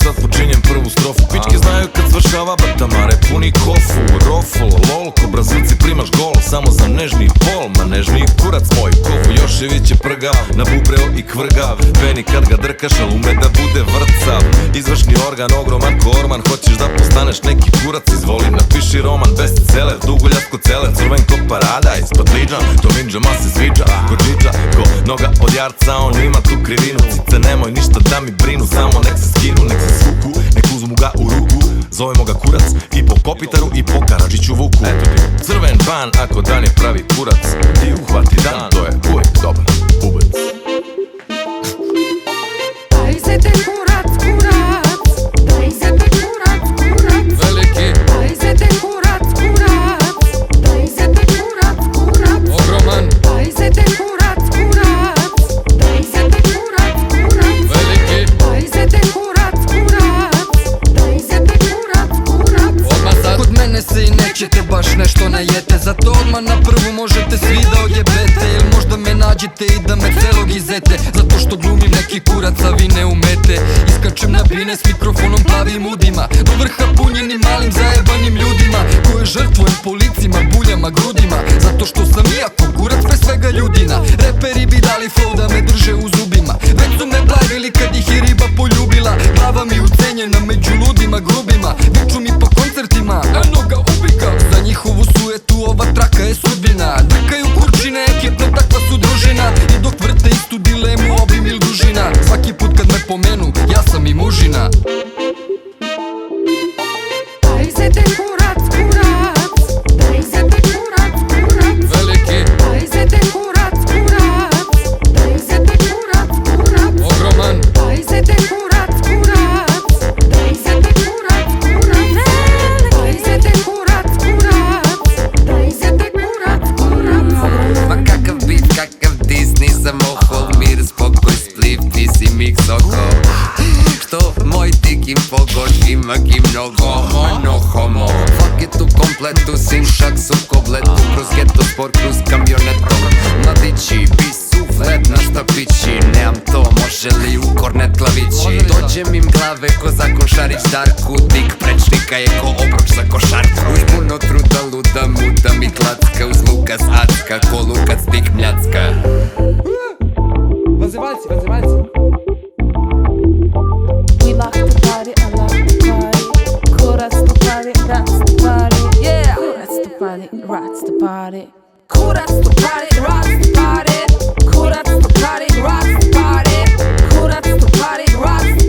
Sad počinjem prvu strofu. Pičke znaju kad svršava batamare puni kofu. Rofl, lol, ko Brazilci primaš gol. Samo za nežni pol, ma nežni kurac moj. Kofu Jošević je prgav, na bubreo i kvrgav. Veni kad ga drkaš, al ume da bude vrcav. Izvršni organ, ogroman ko orman. Hoćeš da postaneš neki kurac, izvoli napiši roman. Bestseller, duguljasko celer, crven ko parada. Ispod liđa, to ninja se sviđa. Ko džiđa, ko noga od jarca, on ima tu krivinu. Cice nemoj ništa da mi brinu, samo nek se skinu, nek se suku, nek uzmu ga u ruku. Zovemo ga kurac i po Kopitaru i po Karadžiću Vuku. Eto ti crven ban ako dan je pravi kurac. Ti uhvati dan, to je uvek dobar ubec. Daj se te kurac, kurac. Daj se te kurac, kurac. Veliki. Daj se te kurac, kurac. Daj se te kurac, kurac. Ogroman. Daj se te kurac, kurac. Daj se te kurac, kurac. Veliki. Daj se te kurac, kurac. Daj se te kurac, kurac. Odmah sad. Kod mene se i nećete baš nešto najete, zato odmah na prvu možete svi da odjebete. Ili možda me nađete i da me celog izete, zato što glumim neki kurac, a vi ne umete. Iskačem na bine s mikrofonom plavim udima, do vrha punjenim malim zajebanim ljudima, koje žrtvujem po licima, buljama, grudima, zato što sam iako kurac pre svega ljudina. Reperi bi dali flow da me drže u zubima, već su me blavili kad ih je riba poljubila. Glava mi ucenjena među ludima grubima, viču mi po koncertima, eno ga ubika. Za njihovu sujetu ova traka je sudbina, drkaju kurčine, ekipno takva su družina. I dok vrte istu dilemu, obim ili dužina, svaki put kad me pomenu, ja sam i mužina. Daj se te kurac, kurac. Daj se te kurac, kurac. Veliki. Daj se te kurac, kurac. Daj se te kurac, kurac. Ogroman. Daj se te kurac, kurac. Daj se te kurac, kurac. Daj se te kurac, kurac. Daj se te kurac, kurac. Ma kakav beat, kakav dis, nisam ohol, mir, spokoj, spliv, ti si mix oko. Što moj tiki pogon ima ki mnogo, no homo. Fuck it u kompletu, sim šak su kobletu, kroz geto spor, kroz kamionetom. Mladići, pisu, flet na štapići, nemam to, može li u kornet klavići. Dođem im glave ko zakon Šarić Darku, tik prečnika je ko obruč za košarku. Uz puno truda, luda, muda mi klacka, uz Lukas Acka, ko Lukac tik mljacka. Vanzemaljci, vanzemaljci. We like to party, I like to party. Kurac to party, rats to party. Yeah. Kurac to party, rats to party. Kurac to party, rats to party. Kurac to party, rats to party. Kurac to party, rats to party.